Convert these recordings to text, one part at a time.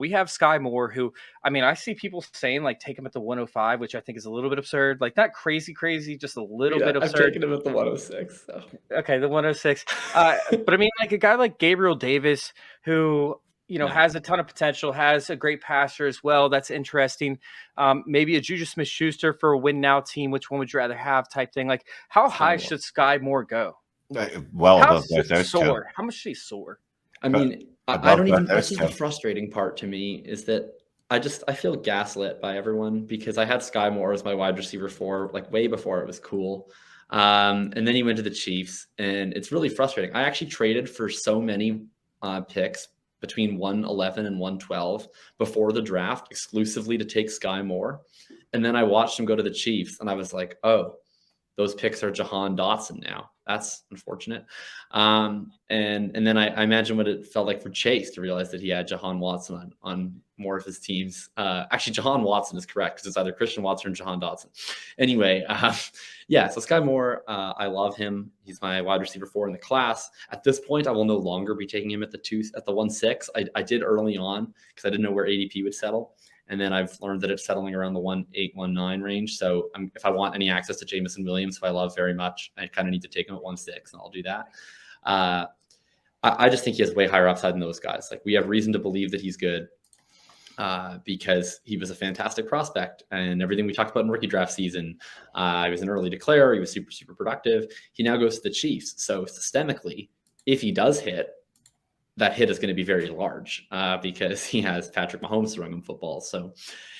we have Skyy Moore, who, I mean, I see people saying like take him at the 105, which I think is a little bit absurd. Like not crazy, just a little bit I've absurd. taken him at the 106. So. Okay, the 106. But I mean, like a guy like Gabriel Davis, who has a ton of potential, has a great passer as well. That's interesting. Maybe a Juju Smith-Schuster for a win now team. Which one would you rather have? Type thing. Like, how high should Skyy Moore go? Well, above both those soar? two. How much should he soar? I mean, I don't even. This is the frustrating part to me is that I feel gaslit by everyone because I had Skyy Moore as my wide receiver 4, like way before it was cool. And then he went to the Chiefs, and it's really frustrating. I actually traded for so many picks between 111 and 112 before the draft exclusively to take Skyy Moore. And then I watched him go to the Chiefs, and I was like, oh, those picks are Jahan Dotson now. That's unfortunate. And then I imagine what it felt like for Chase to realize that he had Jahan Watson on more of his teams. Actually, Jahan Watson is correct because it's either Christian Watson or Jahan Dotson. Anyway, yeah, so Skyy Moore, I love him. He's my wide receiver 4 in the class. At this point, I will no longer be taking him at the 1.6. I did early on because I didn't know where ADP would settle. And then I've learned that it's settling around the 1.8, 1.9 range. So if I want any access to Jameson Williams, who I love very much, I kind of need to take him at 1.6, and I'll do that. I just think he has way higher upside than those guys. Like, we have reason to believe that he's good because he was a fantastic prospect, and everything we talked about in rookie draft season. He was an early declare. He was super, super productive. He now goes to the Chiefs. So systemically, if he does hit, that hit is going to be very large because he has Patrick Mahomes throwing him footballs. So,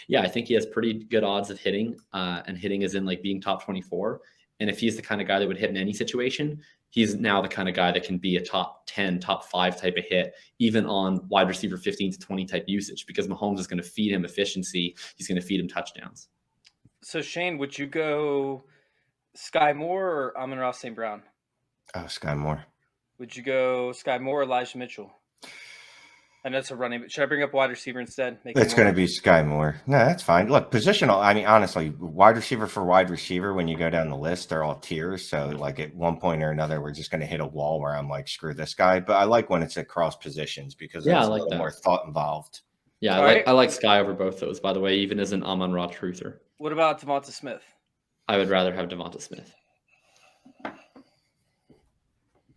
yeah, I think he has pretty good odds of hitting, and hitting is in like being top 24. And if he's the kind of guy that would hit in any situation, he's now the kind of guy that can be a top 10, top 5 type of hit, even on wide receiver 15 to 20 type usage, because Mahomes is going to feed him efficiency. He's going to feed him touchdowns. So, Shane, would you go Skyy Moore or Amon-Ra St. Brown? Oh, Skyy Moore. Would you go Skyy Moore or Elijah Mitchell? I know it's a running, but should I bring up wide receiver instead? It's going to be Skyy Moore. No, that's fine. Look, positional. I mean, honestly, wide receiver for wide receiver, when you go down the list, they're all tiers. So, like, at one point or another, we're just going to hit a wall where I'm like, screw this guy. But I like when it's across positions because there's a little more thought involved. Yeah, I like Skyy over both those, by the way, even as an Amon-Ra truther. What about DeVonta Smith? I would rather have DeVonta Smith.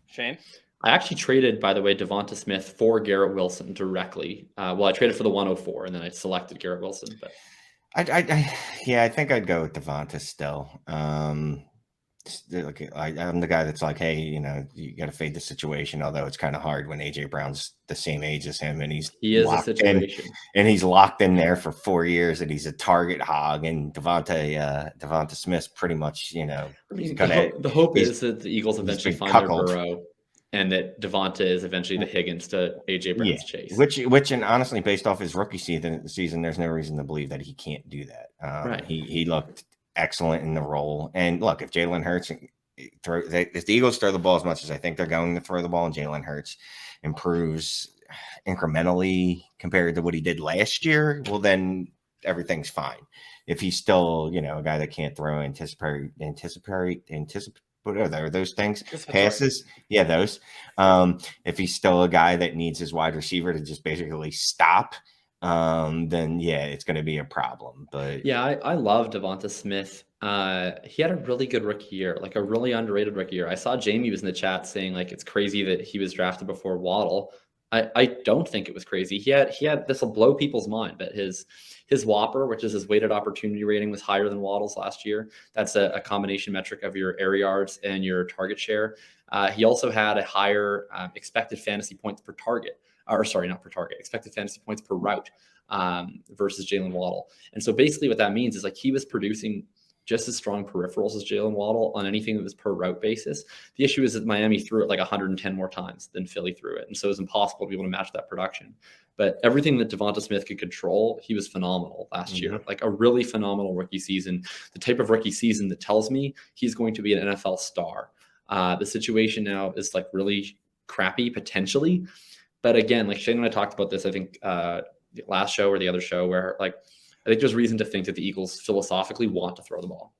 Shane? I actually traded, by the way, DeVonta Smith for Garrett Wilson directly. I traded for the 104, and then I selected Garrett Wilson. But I think I'd go with DeVonta still. I'm the guy that's like, hey, you got to fade the situation. Although it's kind of hard when AJ Brown's the same age as him, and he is a situation, and he's locked in there for 4 years, and he's a target hog. And DeVonta Smith's pretty much, the hope is that the Eagles eventually find their burrow. And that DeVonta is eventually the Higgins to AJ Brown's Chase. Which, and honestly, based off his rookie season, there's no reason to believe that he can't do that. Right. He looked excellent in the role. And look, if Jalen Hurts if the Eagles throw the ball as much as I think they're going to throw the ball, and Jalen Hurts improves incrementally compared to what he did last year, well, then everything's fine. If he's still, a guy that can't throw anticipatory what are those things? Passes? Yeah, those. If he's still a guy that needs his wide receiver to just basically stop, then yeah, it's going to be a problem. But yeah, I love DeVonta Smith. He had a really good rookie year, like a really underrated rookie year. I saw Jamie was in the chat saying like it's crazy that he was drafted before Waddle. I don't think it was crazy. He had this will blow people's mind, but his Whopper, which is his weighted opportunity rating, was higher than Waddle's last year. That's a combination metric of your air yards and your target share. He also had a higher expected fantasy points per target, expected fantasy points per route versus Jalen Waddle. And so basically what that means is like he was producing just as strong peripherals as Jalen Waddle on anything that was per route basis. The issue is that Miami threw it like 110 more times than Philly threw it. And so it was impossible to be able to match that production. But everything that DeVonta Smith could control, he was phenomenal last year. Like a really phenomenal rookie season. The type of rookie season that tells me he's going to be an NFL star. The situation now is like really crappy potentially. But again, like Shane and I talked about this, I think the last show or the other show where like, I think there's reason to think that the Eagles philosophically want to throw the ball.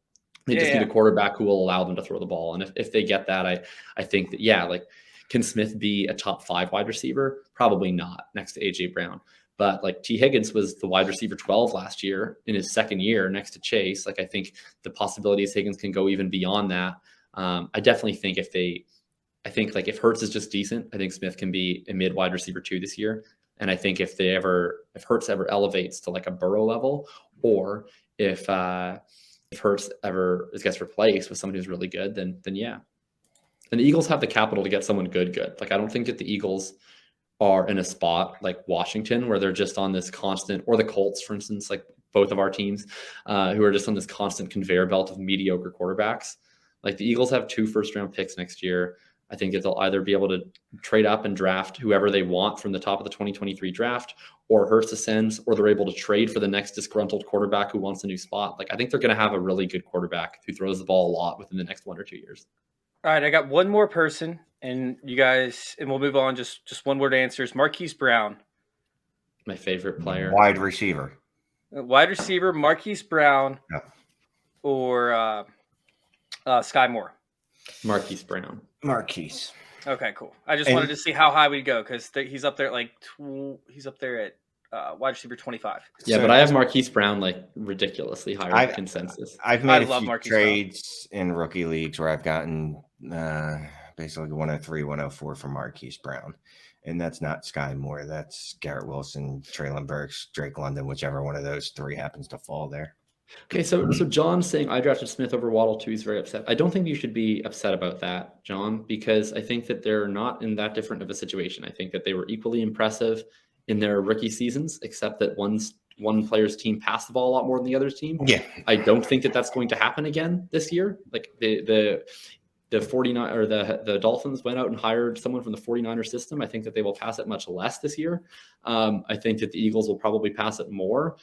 They just need a quarterback who will allow them to throw the ball. And if they get that, I think that, yeah, like, can Smith be a top 5 wide receiver? Probably not next to AJ Brown. But like T. Higgins was the wide receiver 12 last year in his second year next to Chase. Like I think the possibilities Higgins can go even beyond that. I definitely think if Hurts is just decent, I think Smith can be a mid wide receiver 2 this year. And I think if Hurts ever elevates to like a Burrow level, or if Hurts ever gets replaced with someone who's really good, then yeah. And the Eagles have the capital to get someone good. Like I don't think that the Eagles are in a spot like Washington where they're just on this constant, or the Colts, for instance, like both of our teams, who are just on this constant conveyor belt of mediocre quarterbacks. Like the Eagles have 2 first-round picks next year. I think that they'll either be able to trade up and draft whoever they want from the top of the 2023 draft, or Hurts ascends, or they're able to trade for the next disgruntled quarterback who wants a new spot. Like I think they're going to have a really good quarterback who throws the ball a lot within the next 1 or 2 years. All right, I got one more person, and you guys, and we'll move on. Just one word answers. Marquise Brown, my favorite player, wide receiver, Marquise Brown, or Skyy Moore. Marquise Brown. Marquise. Okay, cool. I just wanted to see how high we'd go because he's up there he's up there at wide receiver 25. Yeah, but I have Marquise Brown like ridiculously higher than consensus. I've made a few trades in rookie leagues where I've gotten basically 103, 104 from Marquise Brown. And that's not Skyy Moore. That's Garrett Wilson, Traylon Burks, Drake London, whichever one of those 3 happens to fall there. Okay, so John's saying I drafted Smith over Waddle too. He's very upset. I don't think you should be upset about that, John, because I think that they're not in that different of a situation. I think that they were equally impressive in their rookie seasons, except that one player's team passed the ball a lot more than the other's team. Yeah, I don't think that that's going to happen again this year. Like the 49 or the Dolphins went out and hired someone from the 49er system. I think that they will pass it much less this year. I think that the Eagles will probably pass it more.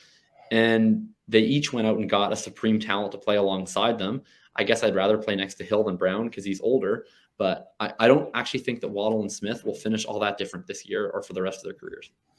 And they each went out and got a supreme talent to play alongside them. I guess I'd rather play next to Hill than Brown because he's older. But I don't actually think that Waddle and Smith will finish all that different this year or for the rest of their careers.